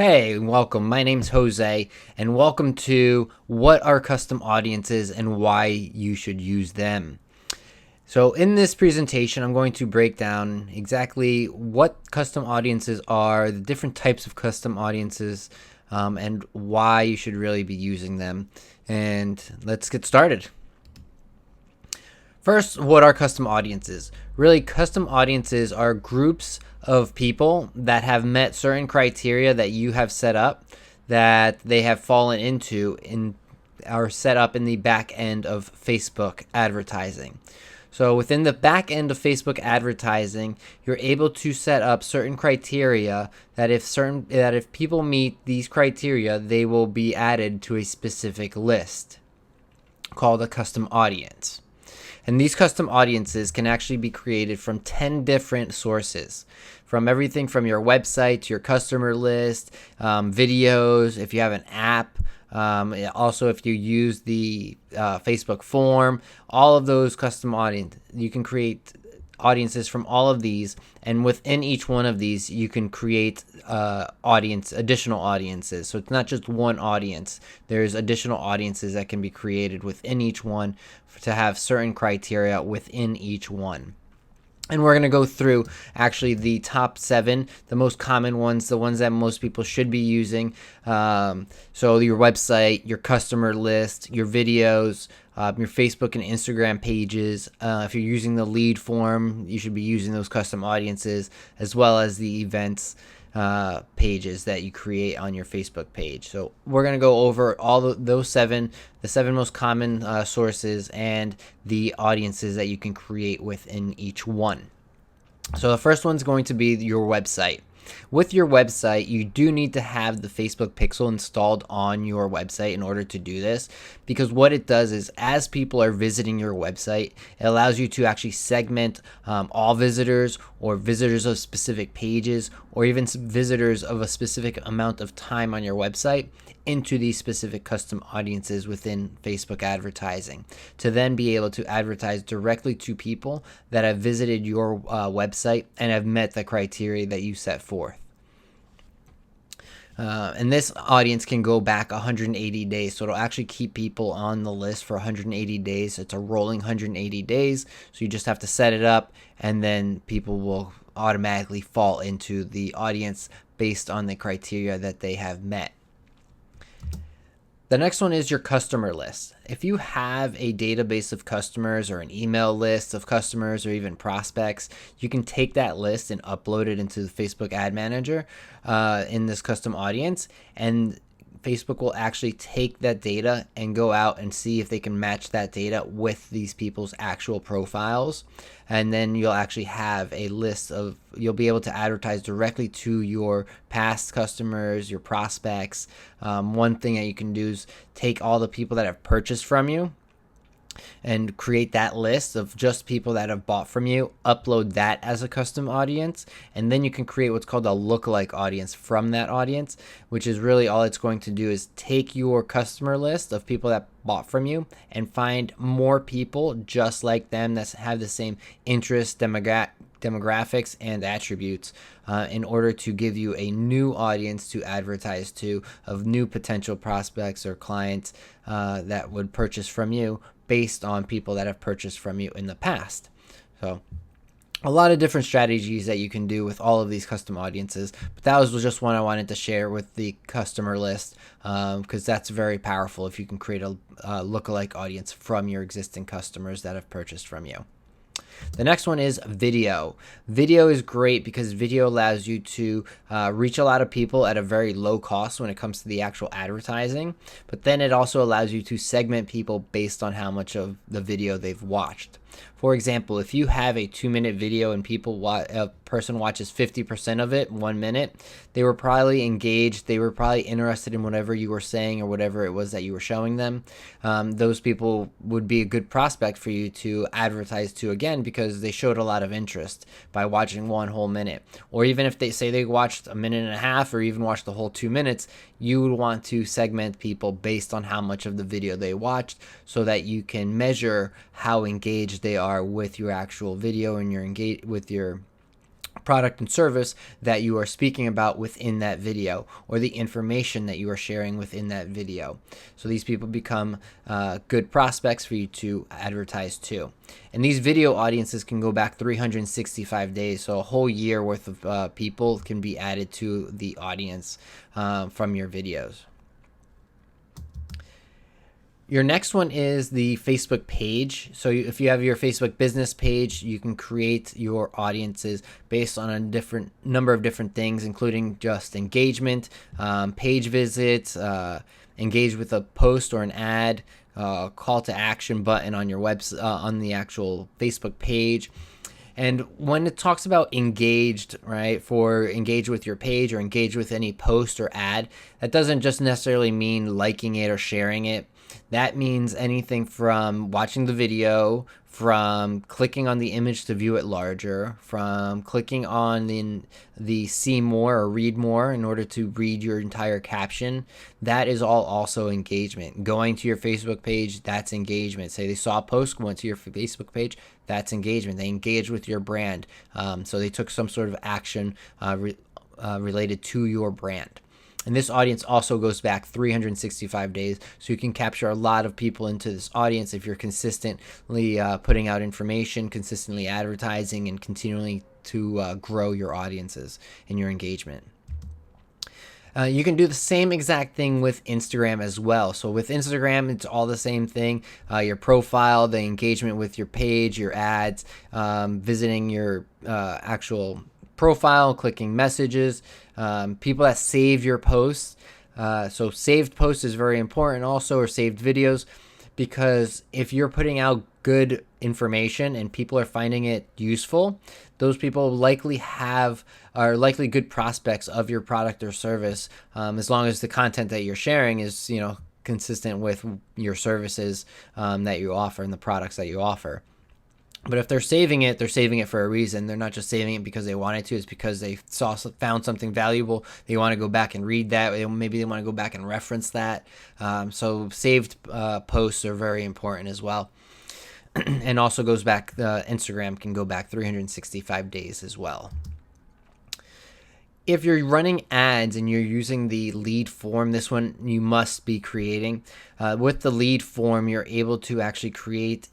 Hey, welcome. My name's Jose, and welcome to What Are Custom Audiences and Why You Should Use Them. So, in this presentation, I'm going to break down exactly what custom audiences are, the different types of custom audiences, and why you should really be using them. And let's get started. First, what are custom audiences? Really, custom audiences are groups of people that have met certain criteria that you have set up, that they have fallen into in are set up in the back end of Facebook advertising. So within the back end of Facebook advertising, you're able to set up certain criteria that if people meet these criteria, they will be added to a specific list called a custom audience. And these custom audiences can actually be created from 10 different sources, from everything from your website to your customer list, videos, if you have an app, also if you use the Facebook form, all of those custom audience, you can create audiences from all of these, and within each one of these you can create additional audiences. So it's not just one audience, there's additional audiences that can be created within each one to have certain criteria within each one. And we're going to go through actually the top 7, the most common ones, the ones that most people should be using. So your website, your customer list, your videos, your Facebook and Instagram pages. If you're using the lead form, you should be using those custom audiences, as well as the events pages that you create on your Facebook page. So we're going to go over all those the 7 most common sources and the audiences that you can create within each one. So the first one's going to be your website. With your website, you do need to have the Facebook pixel installed on your website in order to do this, because what it does is as people are visiting your website, it allows you to actually segment all visitors, or visitors of specific pages, or even visitors of a specific amount of time on your website into these specific custom audiences within Facebook advertising, to then be able to advertise directly to people that have visited your website and have met the criteria that you set forth. And this audience can go back 180 days, so it'll actually keep people on the list for 180 days. It's a rolling 180 days, so you just have to set it up, and then people will automatically fall into the audience based on the criteria that they have met. The next one is your customer list. If you have a database of customers or an email list of customers or even prospects, you can take that list and upload it into the Facebook Ad Manager in this custom audience, and Facebook will actually take that data and go out and see if they can match that data with these people's actual profiles. And then you'll actually have a list of, you'll be able to advertise directly to your past customers, your prospects. One thing that you can do is take all the people that have purchased from you and create that list of just people that have bought from you, upload that as a custom audience, and then you can create what's called a lookalike audience from that audience, which is really all it's going to do is take your customer list of people that bought from you and find more people just like them that have the same interests, demographics, and attributes in order to give you a new audience to advertise to, of new potential prospects or clients that would purchase from you based on people that have purchased from you in the past. So a lot of different strategies that you can do with all of these custom audiences, but that was just one I wanted to share with the customer list, because that's very powerful if you can create a lookalike audience from your existing customers that have purchased from you. The next one is video. Video is great because video allows you to reach a lot of people at a very low cost when it comes to the actual advertising, but then it also allows you to segment people based on how much of the video they've watched. For example, if you have a 2-minute video and a person watches 50% of it, 1 minute, they were probably engaged, they were probably interested in whatever you were saying or whatever it was that you were showing them. Those people would be a good prospect for you to advertise to again, because they showed a lot of interest by watching 1 whole minute. Or even if they say they watched 1.5 minutes or even watched the whole 2 minutes, you would want to segment people based on how much of the video they watched, so that you can measure how engaged they are with your actual video and with your product and service that you are speaking about within that video, or the information that you are sharing within that video. So these people become good prospects for you to advertise to. And these video audiences can go back 365 days, so a whole year worth of people can be added to the audience from your videos. Your next one is the Facebook page. So if you have your Facebook business page, you can create your audiences based on a different number of different things, including just engagement, page visits, engage with a post or an ad, call to action button on your website, on the actual Facebook page. And when it talks about engaged, right, for engage with your page or engage with any post or ad, that doesn't just necessarily mean liking it or sharing it. That means anything from watching the video, from clicking on the image to view it larger, from clicking on the see more or read more in order to read your entire caption. That is all also engagement. Going to your Facebook page, that's engagement. Say they saw a post, went to your Facebook page, that's engagement. They engaged with your brand. So they took some sort of action related to your brand. And this audience also goes back 365 days, so you can capture a lot of people into this audience if you're consistently putting out information, consistently advertising, and continually to grow your audiences and your engagement. You can do the same exact thing with Instagram as well. So with Instagram, it's all the same thing. Your profile, the engagement with your page, your ads, visiting your actual profile, clicking messages, people that save your posts. So saved posts is very important also, or saved videos, because if you're putting out good information and people are finding it useful, those people are likely good prospects of your product or service, as long as the content that you're sharing is, consistent with your services that you offer and the products that you offer. But if they're saving it for a reason. They're not just saving it because they wanted to. It's because they found something valuable. They want to go back and read that. Maybe they want to go back and reference that. So saved posts are very important as well. And also goes back, Instagram can go back 365 days as well. If you're running ads and you're using the lead form, this one you must be creating. With the lead form, you're able to actually create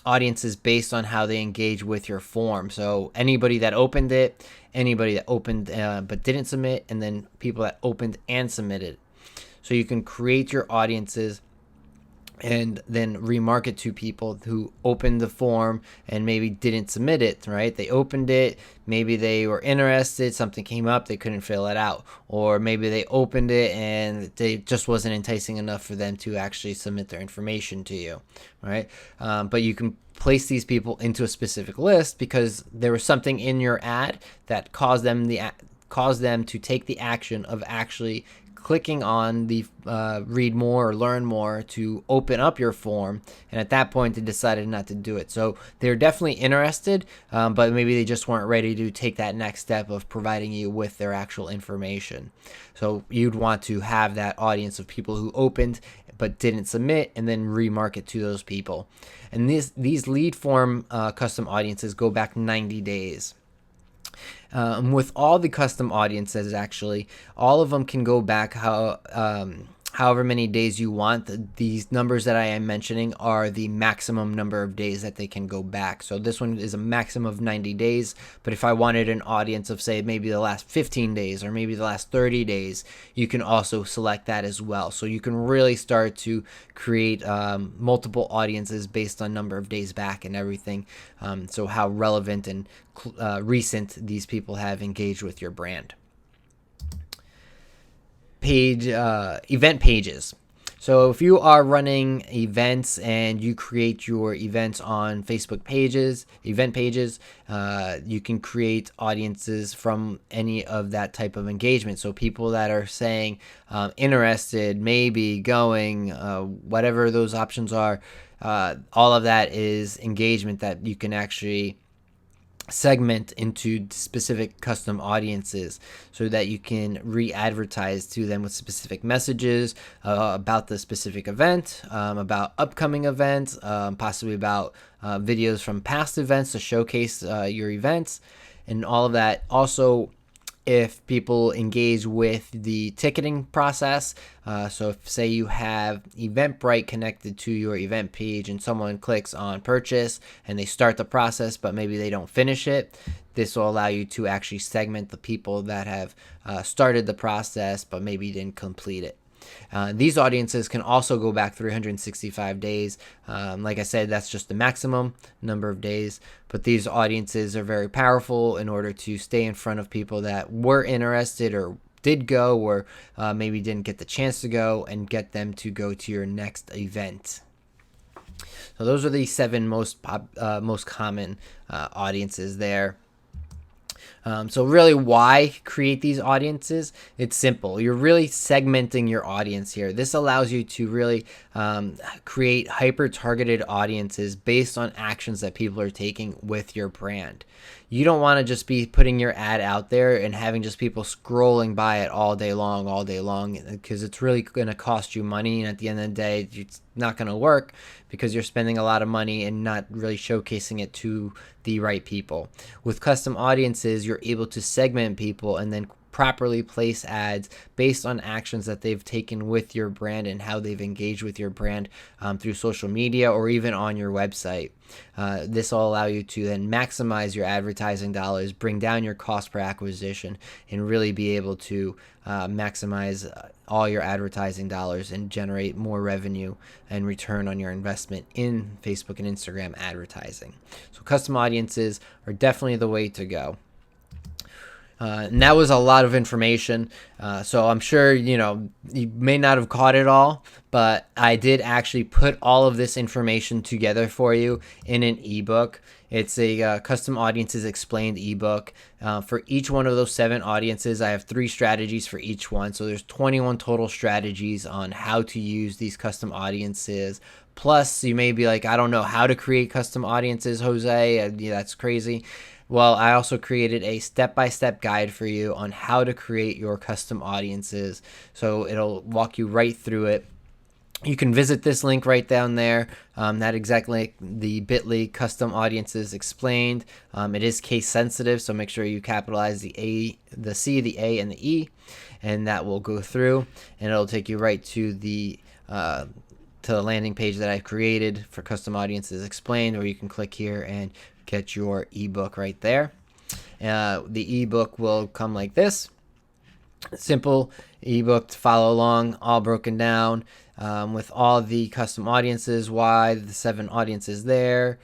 audiences based on how they engage with your form. So anybody that opened it, anybody that opened but didn't submit, and then people that opened and submitted. So you can create your audiences and then remarket to people who opened the form and maybe didn't submit it, right? They opened it, maybe they were interested, something came up, they couldn't fill it out. Or maybe they opened it and it just wasn't enticing enough for them to actually submit their information to you, right? But you can place these people into a specific list because there was something in your ad that caused them to take the action of actually clicking on the read more or learn more to open up your form, and at that point they decided not to do it. So they're definitely interested, but maybe they just weren't ready to take that next step of providing you with their actual information. So you'd want to have that audience of people who opened but didn't submit, and then remarket to those people. And these lead form custom audiences go back 90 days. With all the custom audiences, actually, all of them can go back however many days you want. These numbers that I am mentioning are the maximum number of days that they can go back. So this one is a maximum of 90 days. But if I wanted an audience of, say, maybe the last 15 days or maybe the last 30 days, you can also select that as well. So you can really start to create multiple audiences based on number of days back and everything. So how relevant and recent these people have engaged with your brand. Event pages. So if you are running events and you create your events on Facebook event pages, you can create audiences from any of that type of engagement. So people that are saying interested, maybe, going, whatever those options are, all of that is engagement that you can actually segment into specific custom audiences so that you can re-advertise to them with specific messages about the specific event, about upcoming events, possibly about videos from past events to showcase your events. and all of that. Also, if people engage with the ticketing process, so if say you have Eventbrite connected to your event page and someone clicks on purchase and they start the process but maybe they don't finish it, this will allow you to actually segment the people that have started the process but maybe didn't complete it. These audiences can also go back 365 days. Like I said, that's just the maximum number of days. But these audiences are very powerful in order to stay in front of people that were interested or did go or maybe didn't get the chance to go, and get them to go to your next event. So those are the 7 most common audiences there. So really, why create these audiences? It's simple. You're really segmenting your audience here. This allows you to really create hyper-targeted audiences based on actions that people are taking with your brand. You don't want to just be putting your ad out there and having just people scrolling by it all day long, because it's really going to cost you money. And at the end of the day, it's not going to work because you're spending a lot of money and not really showcasing it to the right people. With custom audiences, you're able to segment people and then properly place ads based on actions that they've taken with your brand and how they've engaged with your brand through social media or even on your website. This will allow you to then maximize your advertising dollars, bring down your cost per acquisition, and really be able to maximize all your advertising dollars and generate more revenue and return on your investment in Facebook and Instagram advertising. So custom audiences are definitely the way to go. And that was a lot of information, so I'm sure you may not have caught it all, but I did actually put all of this information together for you in an ebook. It's a custom audiences explained ebook. For each one of those 7 audiences, I have 3 strategies for each one, so there's 21 total strategies on how to use these custom audiences. Plus, you may be like, I don't know how to create custom audiences, Jose. That's crazy. Well, I also created a step-by-step guide for you on how to create your custom audiences. So it'll walk you right through it. You can visit this link right down there. That exact link, the bit.ly custom audiences explained. It is case sensitive, so make sure you capitalize the A, the C, the A, and the E, and that will go through, and it'll take you right to the landing page that I've created for custom audiences explained, or you can click here and get your ebook right there. The ebook will come like this. Simple ebook to follow along, all broken down with all the custom audiences, why the 7 audiences there,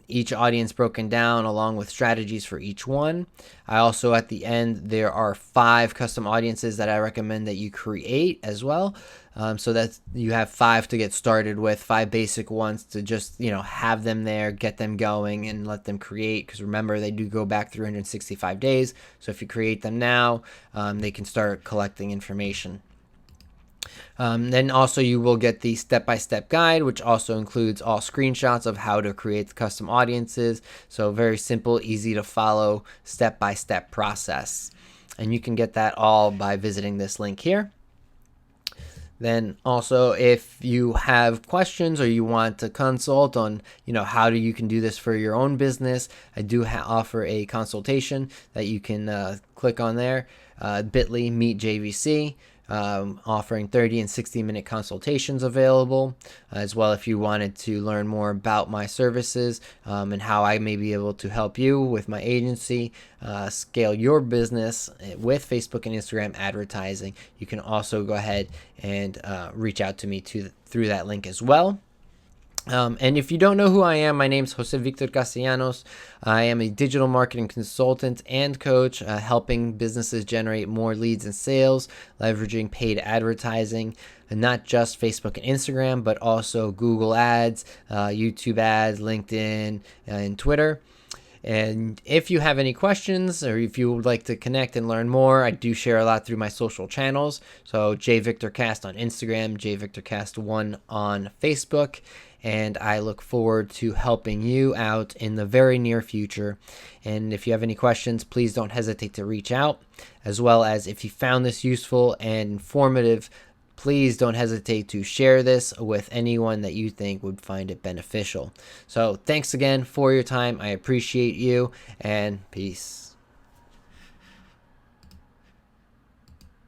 each audience broken down along with strategies for each one. I also, at the end, there are 5 custom audiences that I recommend that you create as well. So that you have 5 to get started with, 5 basic ones to just, have them there, get them going, and let them create. Because remember, they do go back 365 days. So if you create them now, they can start collecting information. Then also you will get the step-by-step guide, which also includes all screenshots of how to create the custom audiences. So very simple, easy to follow, step-by-step process. And you can get that all by visiting this link here. Then also, if you have questions or you want to consult on, how you can do this for your own business, I do offer a consultation that you can click on there, bit.ly meet JVC. Offering 30 and 60-minute consultations available as well. If you wanted to learn more about my services and how I may be able to help you with my agency scale your business with Facebook and Instagram advertising, you can also go ahead and reach out to me through that link as well. And if you don't know who I am, my name is Jose Victor Castellanos. I am a digital marketing consultant and coach, helping businesses generate more leads and sales, leveraging paid advertising, and not just Facebook and Instagram, but also Google ads, YouTube ads, LinkedIn, and Twitter. And if you have any questions or if you would like to connect and learn more, I do share a lot through my social channels. So JVictorCast on Instagram, JVictorCast1 on Facebook. And I look forward to helping you out in the very near future. And if you have any questions, please don't hesitate to reach out. As well as if you found this useful and informative, please don't hesitate to share this with anyone that you think would find it beneficial. So thanks again for your time. I appreciate you, and peace.